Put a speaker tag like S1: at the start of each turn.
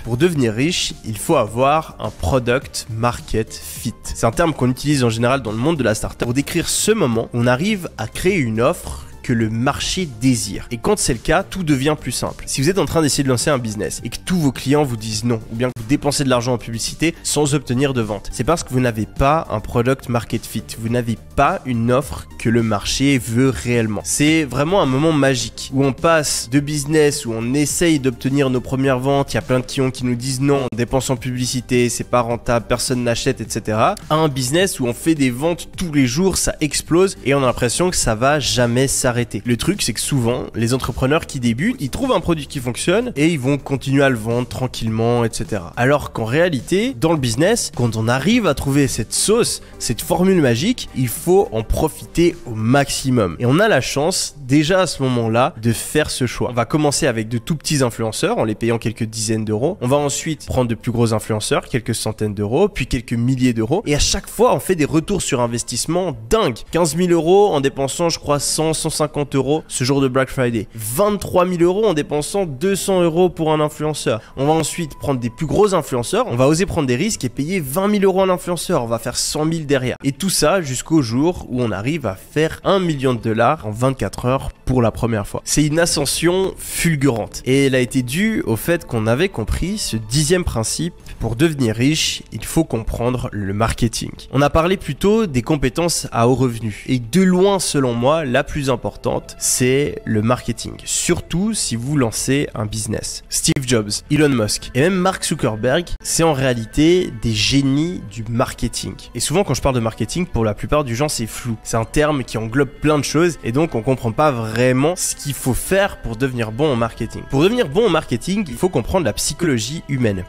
S1: Pour devenir riche, il faut avoir un product market fit. C'est un terme qu'on utilise en général dans le monde de la startup pour décrire ce moment où on arrive à créer une offre que le marché désire. Et quand c'est le cas, tout devient plus simple. Si vous êtes en train d'essayer de lancer un business et que tous vos clients vous disent non, ou bien que vous dépensez de l'argent en publicité sans obtenir de vente, c'est parce que vous n'avez pas un product market fit. Vous n'avez pas une offre que le marché veut réellement. C'est vraiment un moment magique où on passe de business où on essaye d'obtenir nos premières ventes, il y a plein de clients qui nous disent non, on dépense en publicité, c'est pas rentable, personne n'achète, etc. à un business où on fait des ventes tous les jours, ça explose et on a l'impression que ça va jamais s'arrêter. Le truc, c'est que souvent, les entrepreneurs qui débutent, ils trouvent un produit qui fonctionne et ils vont continuer à le vendre tranquillement, etc. Alors qu'en réalité, dans le business, quand on arrive à trouver cette sauce, cette formule magique, il faut en profiter au maximum. Et on a la chance, déjà à ce moment-là, de faire ce choix. On va commencer avec de tout petits influenceurs en les payant quelques dizaines d'euros. On va ensuite prendre de plus gros influenceurs, quelques centaines d'euros, puis quelques milliers d'euros. Et à chaque fois, on fait des retours sur investissement dingues. 15 000 euros en dépensant, je crois, 150 euros ce jour de Black Friday. 23 000 euros en dépensant 200 euros pour un influenceur. On va ensuite prendre des plus gros influenceurs. On va oser prendre des risques et payer 20 000 euros un influenceur. On va faire 100 000 derrière. Et tout ça jusqu'au jour où on arrive à faire 1 million de dollars en 24 heures pour la première fois. C'est une ascension fulgurante. Et elle a été due au fait qu'on avait compris ce 10e principe. Pour devenir riche, il faut comprendre le marketing. On a parlé plutôt des compétences à haut revenu. Et de loin, selon moi, la plus importante, c'est le marketing. Surtout si vous lancez un business. Steve Jobs, Elon Musk et même Mark Zuckerberg, c'est en réalité des génies du marketing. Et souvent, quand je parle de marketing, pour la plupart du gens, c'est flou. C'est un terme qui englobe plein de choses et donc on comprend pas vraiment ce qu'il faut faire pour devenir bon en marketing. Pour devenir bon en marketing, il faut comprendre la psychologie humaine.